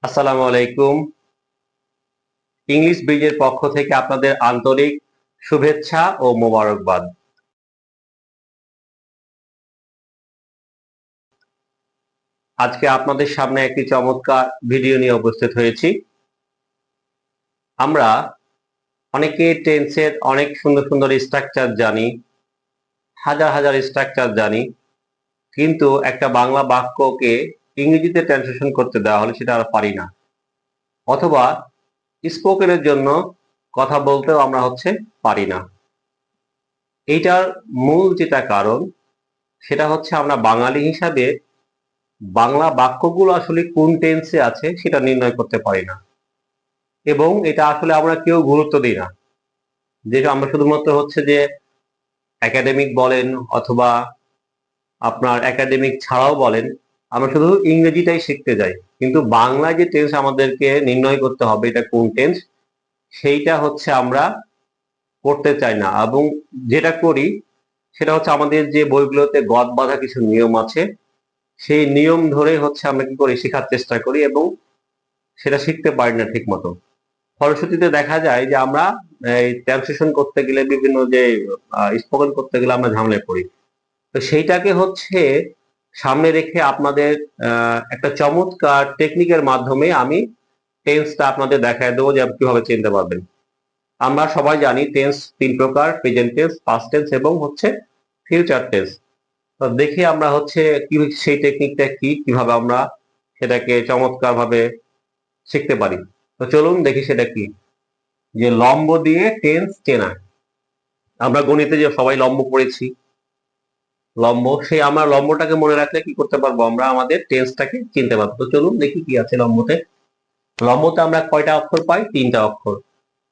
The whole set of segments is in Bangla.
আসসালামু আলাইকুম। ইংলিশ ব্রিজের পক্ষ থেকে আপনাদের আন্তরিক শুভেচ্ছা ও মোবারকবাদ। আজকে আপনাদের সামনে একটি চমৎকার ভিডিও নিয়ে উপস্থিত হয়েছি। আমরা অনেকে টেন্সের অনেক সুন্দর সুন্দর স্ট্রাকচার জানি, হাজার হাজার স্ট্রাকচার জানি, কিন্তু একটা বাংলা বাক্যকে ইংরেজিতে ট্রান্সলেশন করতে দেওয়া হলে সেটা আর পারি না। অথবা স্পোকেনের জন্য কথা বলতেও আমরা পারি না। এইটার মূল যেটা কারণ সেটা হচ্ছে আমরা বাঙালি হিসাবে বাংলা বাক্যগুলো আসলে কোন টেন্সে আছে সেটা নির্ণয় করতে পারি না, এবং এটা আসলে আমরা কেউ গুরুত্ব দিই না। যেটা আমরা শুধুমাত্র যে একাডেমিক বলেন অথবা আপনার একাডেমিক ছাড়াও বলেন, আমরা শুধু ইংরেজিটাই শিখতে যাই, কিন্তু বাংলায় যে টেন্স আমাদেরকে নির্ণয় করতে হবে এটা কোন টেন্স সেইটা আমরা করতে চাই না। এবং যেটা করি সেটা আমাদের যে বইগুলোতে গদ বাঁধা কিছু নিয়ম আছে, সেই নিয়ম ধরে আমরা কি করি, শেখার চেষ্টা করি, এবং সেটা শিখতে পারি না ঠিক মতো। ফলশ্রুতিতে দেখা যায় যে আমরা এই ট্রান্সলেশন করতে গেলে, বিভিন্ন যে স্পোকেন করতে গেলে আমরা ঝামেলায় পড়ি। তো সেইটাকে সামনে রেখে আপনাদের একটা চমৎকার টেকনিকের মাধ্যমে আমি টেন্সটা আপনাদের দেখায় দেবো যে আপনি কিভাবে চিনতে পারবেন। আমরা সবাই জানি টেন্স তিন প্রকার: প্রেজেন্ট টেন্স, পাস্ট টেন্স এবং ফিউচার টেন্স। তো দেখি আমরা কি সেই টেকনিকটা কিভাবে আমরা সেটাকে চমৎকার ভাবে শিখতে পারি। তো চলুন দেখি সেটা কি। যে লম্ব দিয়ে টেন্স চেনা, আমরা গণিতে যে সবাই লম্ব পড়েছি, লম্ব, সেই আমরা লম্বটাকে মনে রাখলে কি করতে পারবো, আমরা আমাদের টেন্সটাকে চিনতে পারবো। তো চলুন দেখি কি আছে লম্বতে। লম্বতে আমরা কয়টা অক্ষর পাই? তিনটা অক্ষর।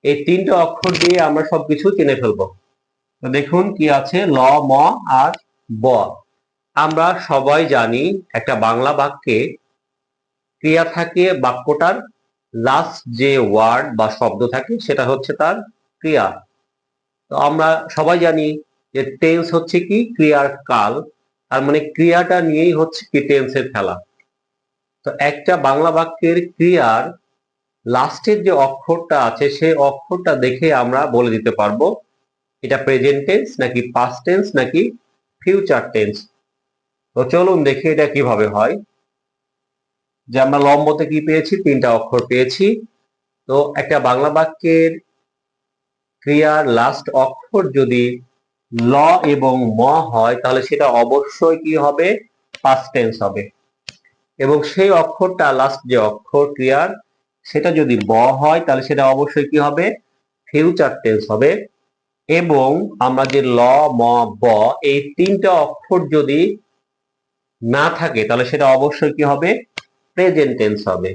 এই তিনটা অক্ষর দিয়ে আমরা সবকিছু চিনে ফেলবো। তো দেখুন কি আছে, ল, ম আর ব। আমরা সবাই জানি একটা বাংলা বাক্যে ক্রিয়া থাকে, বাক্যটার লাস্ট যে ওয়ার্ড বা শব্দ থাকে সেটা তার ক্রিয়া। তো আমরা সবাই জানি যে টেন্স কি, ক্রিয়ার কাল। তার মানে ক্রিয়াটা নিয়েই কি টেন্সের খেলা। তো একটা বাংলা বাক্যের ক্রিয়ার লাস্টের যে অক্ষরটা আছে সেই অক্ষরটা দেখে আমরা বলে দিতে পারবো এটা প্রেজেন্ট টেন্স নাকি পাস্ট টেন্স নাকি ফিউচার টেন্স। তো চলুন দেখি এটা কিভাবে হয়। যে আমরা লম্বতে কি পেয়েছি? তিনটা অক্ষর পেয়েছি। তো একটা বাংলা বাক্যের ক্রিয়ার লাস্ট অক্ষর যদি ল এবং ম হয় তাহলে সেটা অবশ্যই কি হবে? পাস্ট টেন্স হবে। এবং সেই অক্ষরটা, লাস্ট যে অক্ষর ক্রিয়ার, সেটা যদি ব হয় তাহলে সেটা অবশ্যই কি হবে? ফিউচার টেন্স হবে। এবং আমরা যে ল, ম, ব এই তিনটা অক্ষর যদি না থাকে তাহলে সেটা অবশ্যই কি হবে? প্রেজেন্ট টেন্স হবে।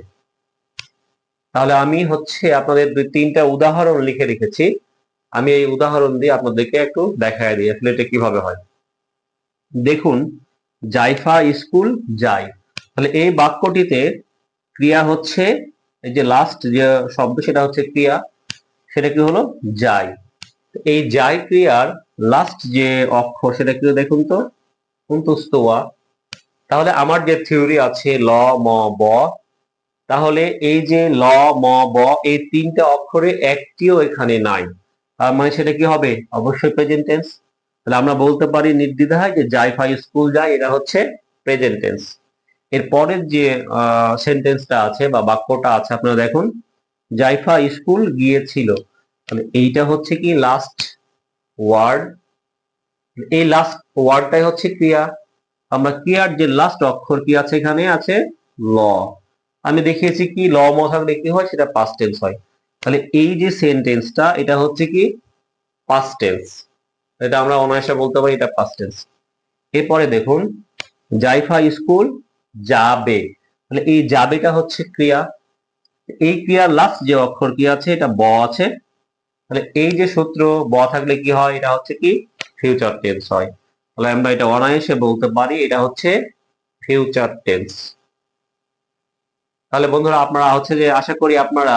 তাহলে আমি আপনাদের তিনটা উদাহরণ লিখে রেখেছি। আমি এই উদাহরণ দিয়ে আপনাদেরকে একটু দেখায় দিই আসলে এটা কিভাবে হয়। দেখুন, জাইফা স্কুল যায়। তাহলে এই বাক্যটিতে ক্রিয়া এই যে লাস্ট যে শব্দ সেটা ক্রিয়া, সেটা কি হলো? যায়। এই যায় ক্রিয়ার লাস্ট যে অক্ষর সেটা কি, দেখুন তো, কুন্তস্তোয়া। তাহলে আমার যে থিওরি আছে ল, ম, ব, তাহলে এই যে ল, ম, ব এই তিনটা অক্ষরে একটিও এখানে নাই। তার মানে সেটা কি হবে? অবশ্যই প্রেজেন্ট টেন্স। তাহলে আমরা বলতে পারি নির্দ্বিধায় যে জাইফা স্কুল যায়, এটা প্রেজেন্ট টেন্স। এর পরের যে সেন্টেন্সটা আছে বা বাক্যটা আছে, আপনারা দেখুন, জাইফা স্কুল গিয়েছিল। তাহলে এইটা কি লাস্ট ওয়ার্ড। এই লাস্ট ওয়ার্ডটাই ক্রিয়া। আমরা ক্রিয়ার যে লাস্ট অক্ষর কি আছে? এখানে আছে ল। আমি দেখিয়েছি কি ল ম থাকলে কি হয়, সেটা পাস্ট টেন্স হয়। তাহলে এই যে সেন্টেন্সটা এটা কি পাস্ট টেন্স। এটা আমরা অনায়াসে বলতে পারি এটা পাস্ট টেন্স। এরপরে দেখুন, জাইফা স্কুল যাবে। তাহলে এই যাবেটা ক্রিয়া। এই ক্রিয়ার লাস্ট যে অক্ষর কি আছে? এটা ব আছে। তাহলে এই যে সূত্র, ব থাকলে কি হয়? এটা কি ফিউচার টেন্স হয়। তাহলে আমরা এটা অনায়াসে বলতে পারি এটা ফিউচার টেন্স। তাহলে বন্ধুরা, আপনারা যে আশা করি আপনারা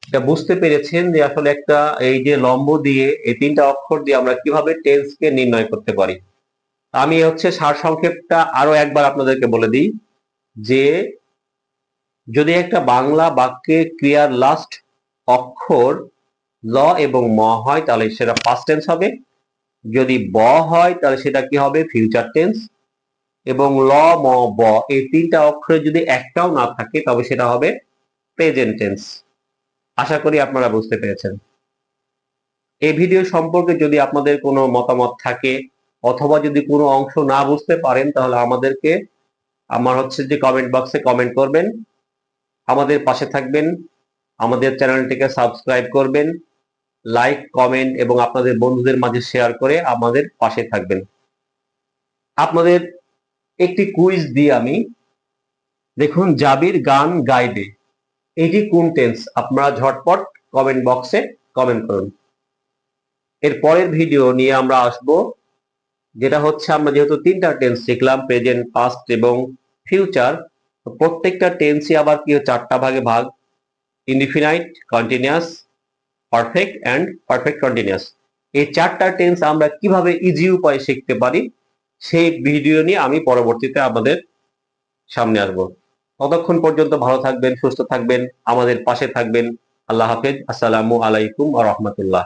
এটা বুঝতে পেরেছেন যে আসলে একটা এই যে লম্ব দিয়ে এই তিনটা অক্ষর দিয়ে আমরা কিভাবে টেন্সকে নির্ণয় করতে পারি। আমি সারসংক্ষেপটা আরো একবার আপনাদেরকে বলে দিই যে যদি একটা বাংলা বাক্যে ক্রিয়ার লাস্ট অক্ষর ল এবং ম হয় তাহলে সেটা পাস্ট টেন্স হবে। যদি ব হয় তাহলে সেটা কি হবে? Future tense. এবং ল ম ব এই তিনটা অক্ষরে যদি একটাও না থাকে তবে সেটা হবে প্রেজেন্ট টেন্স। আশা করি আপনারা বুঝতে পেরেছেন। এই ভিডিও সম্পর্কে যদি আপনাদের কোনো মতামত থাকে অথবা যদি কোনো অংশ না বুঝতে পারেন তাহলে আমাদেরকে যে কমেন্ট বক্সে কমেন্ট করবেন। আমাদের পাশে থাকবেন, আমাদের চ্যানেলটিকে সাবস্ক্রাইব করবেন, লাইক কমেন্ট এবং আপনাদের বন্ধুদের মাঝে শেয়ার করে আমাদের পাশে থাকবেন। আপনাদের একটি কুইজ দিই আমি। দেখুন, জাবির গান গাইবে, এটি কোন টেন্স? আপনারা ঝটপট কমেন্ট বক্সে কমেন্ট করুন। এর পরের ভিডিও নিয়ে আমরা আসব, যেটা হচ্ছে আমরা যেহেতু তিনটা টেন্স শিখলাম, প্রেজেন্ট, পাস্ট এবং ফিউচার, প্রত্যেকটা টেন্সই আবার কি চারটা ভাগে ভাগ: indefinite, continuous, perfect and perfect continuous. এই চারটা টেন্স আমরা কিভাবে ইজি উপায়ে শিখতে পারি সেই ভিডিও নিয়ে আমি পরবর্তীতে আমাদের সামনে আসবো। ততক্ষণ পর্যন্ত ভালো থাকবেন, সুস্থ থাকবেন, আমাদের পাশে থাকবেন। আল্লাহ হাফেজ। আসসালামু আলাইকুম ওয়া রাহমাতুল্লাহ।